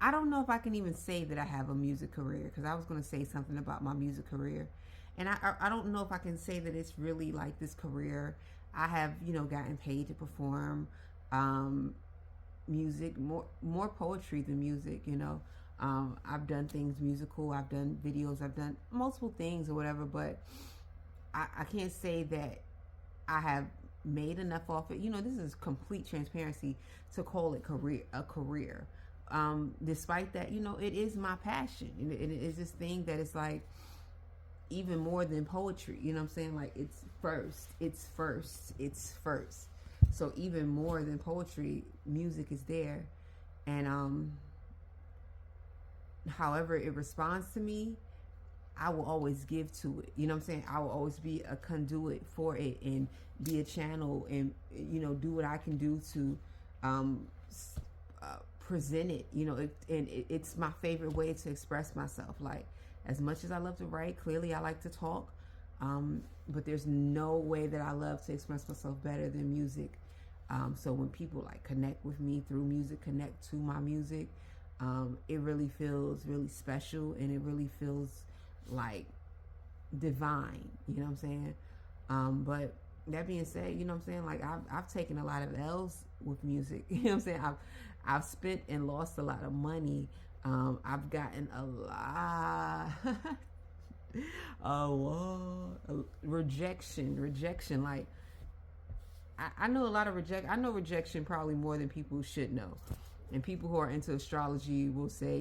I don't know if I can even say that I have a music career, because I was going to say something about my music career, and I don't know if I can say that it's really like this career. I have, gotten paid to perform um, music, more poetry than music. I've done things musical. I've done videos. I've done multiple things or whatever, but I can't say that I have made enough off it. This is complete transparency to call it a career. Despite that, it is my passion. It is this thing that is like even more than poetry. You know what I'm saying? Like it's first. It's first. It's first. So even more than poetry, music is there, and however it responds to me, I will always give to it. You know what I'm saying? I will always be a conduit for it and be a channel and, do what I can do to um, present it. It's my favorite way to express myself. Like, as much as I love to write, clearly I like to talk. But there's no way that I love to express myself better than music. So when people like connect with me through music, connect to my music, it really feels really special, and it really feels like divine. You know what I'm saying? But that being said, you know what I'm saying? Like I've taken a lot of L's with music. You know what I'm saying? I've spent and lost a lot of money. I've gotten a lot. Rejection. Like I know a lot of I know rejection probably more than people should know. And people who are into astrology will say,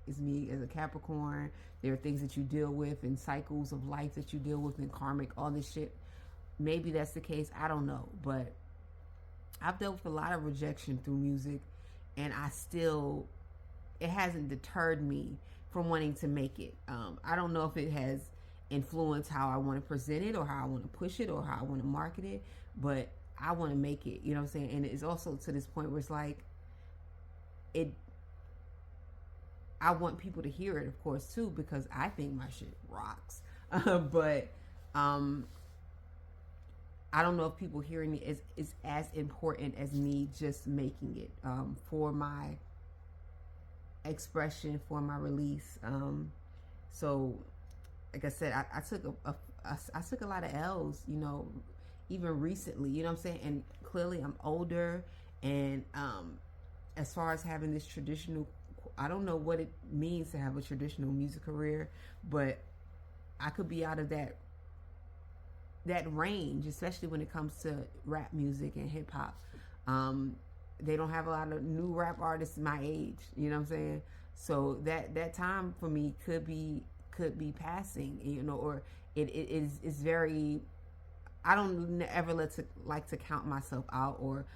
it's me as a Capricorn. There are things that you deal with and cycles of life that you deal with and karmic, all this shit. Maybe that's the case. I don't know. But I've dealt with a lot of rejection through music, and it hasn't deterred me from wanting to make it. I don't know if it has influenced how I want to present it or how I want to push it or how I want to market it, but I want to make it. You know what I'm saying? And it's also to this point where it's like, I want people to hear it, of course, too, because I think my shit rocks. But I don't know if people hearing it is as important as me just making it for my expression, for my release. So, like I said, I took a lot of L's, even recently. You know what I'm saying? And clearly, I'm older, and as far as having this traditional, I don't know what it means to have a traditional music career, but I could be out of that range, especially when it comes to rap music and hip hop. They don't have a lot of new rap artists my age. You know what I'm saying? So that time for me could be passing. Or it is very. I don't ever like to count myself out or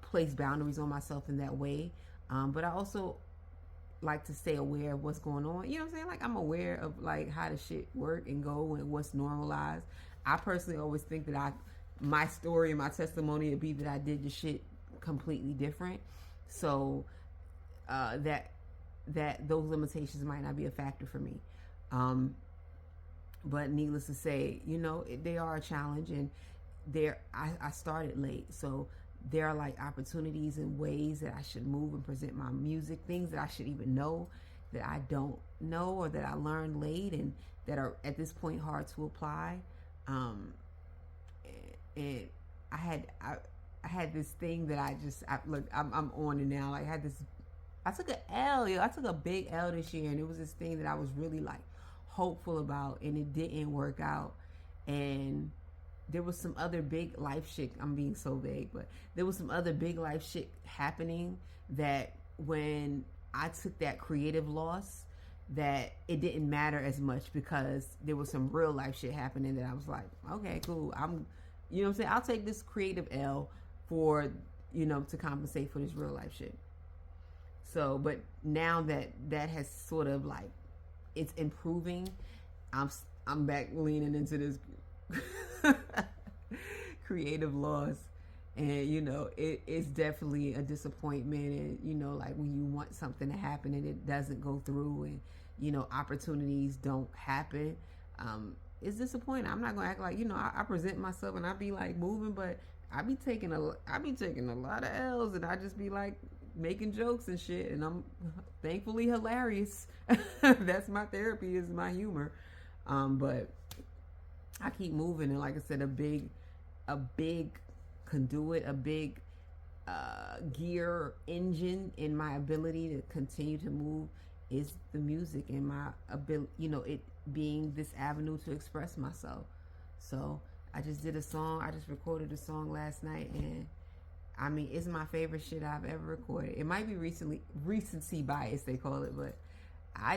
place boundaries on myself in that way. But I also like to stay aware of what's going on. You know what I'm saying? Like, I'm aware of like how the shit work and go and what's normalized. I personally always think that my story and my testimony would be that I did the shit completely different. So that those limitations might not be a factor for me. But needless to say, they are a challenge, and I started late, so there are like opportunities and ways that I should move and present my music, things that I should even know that I don't know or that I learned late and that are at this point hard to apply. And I had this thing that I'm on it now. Like, I took an L, I took a big L this year, and it was this thing that I was really like hopeful about, and it didn't work out. And there was some other big life shit. I'm being so vague, but there was some other big life shit happening that when I took that creative loss, that it didn't matter as much because there was some real life shit happening that I was like, okay, cool. You know what I'm saying? I'll take this creative L for, to compensate for this real life shit. So, but now that has sort of like, it's improving, I'm back leaning into this creative loss, and it's definitely a disappointment. And like when you want something to happen and it doesn't go through, and opportunities don't happen, it's disappointing. I'm not gonna act like I present myself and I be like moving, but I be taking a lot of L's, and I just be like making jokes and shit, and I'm thankfully hilarious. That's my therapy, is my humor. But I keep moving, and like I said, a big conduit, a big gear engine in my ability to continue to move is the music, and my ability, it being this avenue to express myself. So I just did a song. I just recorded a song last night, and I mean, it's my favorite shit I've ever recorded. It might be recency bias, they call it, but I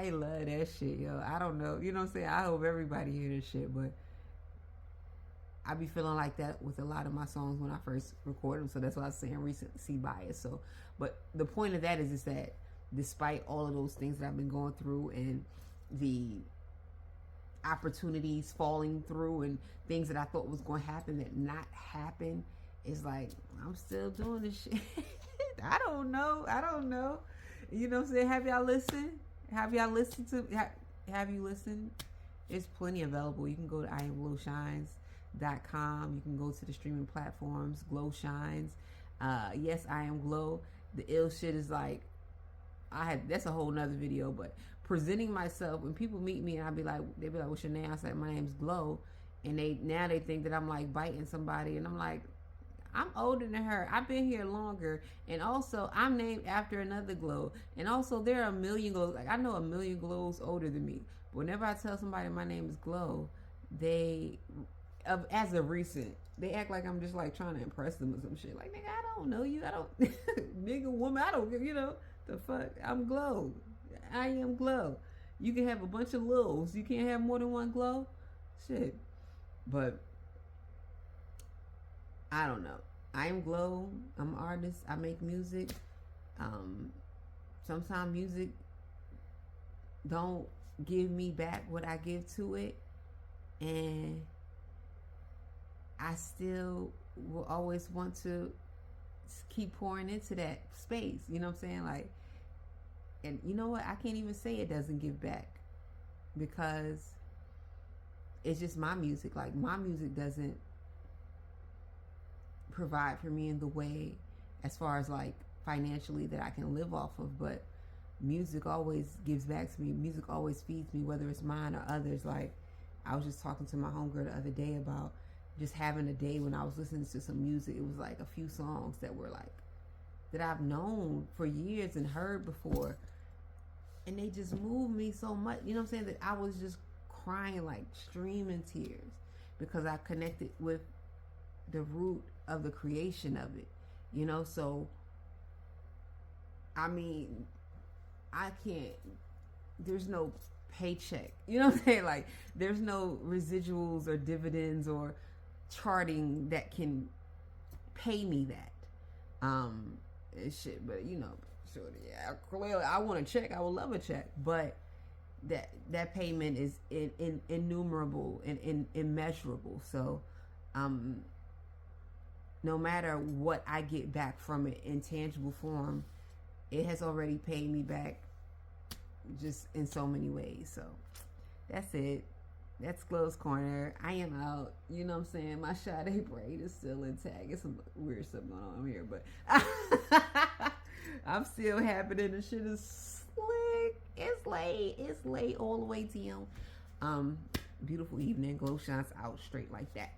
love that shit, yo. I don't know. You know what I'm saying? I hope everybody hear this shit, but I be feeling like that with a lot of my songs when I first record them. So that's why I was saying recency bias. So, but the point of that is that despite all of those things that I've been going through, and the opportunities falling through, and things that I thought was going to happen that not happen, it's like, I'm still doing this shit. I don't know. You know what I'm saying? Have y'all listened? Have you listened? It's plenty available. You can go to IamGlowShines.com. You can go to the streaming platforms, Glow Shines. Yes, I am Glow. The ill shit is like, that's a whole nother video, but presenting myself, when people meet me and they be like, what's your name? I said, my name's Glow. And they think that I'm like biting somebody, and I'm like, I'm older than her. I've been here longer. And also, I'm named after another Glow. And also, there are a million Glows. Like, I know a million Glows older than me. But whenever I tell somebody my name is Glow, as of recent, they act like I'm just like trying to impress them or some shit. Like, nigga, I don't know you. I don't, nigga, woman, I don't, the fuck. I'm Glow. I am Glow. You can have a bunch of Lows. You can't have more than one Glow. Shit. But I don't know. I am Glow. I'm an artist. I make music. Sometimes music don't give me back what I give to it, and I still will always want to keep pouring into that space. You know what I'm saying? Like, and you know what? I can't even say it doesn't give back, because it's just my music. Like, my music doesn't provide for me in the way, as far as like financially, that I can live off of, but music always gives back to me. Music always feeds me, whether it's mine or others. Like, I was just talking to my homegirl the other day about just having a day when I was listening to some music. It was like a few songs that were like, that I've known for years and heard before, and they just moved me so much. You know what I'm saying? That I was just crying, like streaming tears, because I connected with the root of the creation of it. So I mean, I can't, there's no paycheck, you know what I'm saying? Like, there's no residuals or dividends or charting that can pay me that. Shit, but sure, yeah, clearly I want a check. I would love a check, but that payment is innumerable and immeasurable. So, no matter what I get back from it in tangible form, it has already paid me back just in so many ways. So that's it. That's Glow's Corner. I am out. You know what I'm saying? My Sade braid is still intact. It's some weird stuff going on here, but I'm still happening. The shit is slick. It's late. It's late all the way down. Beautiful evening. Glow Shines out straight like that.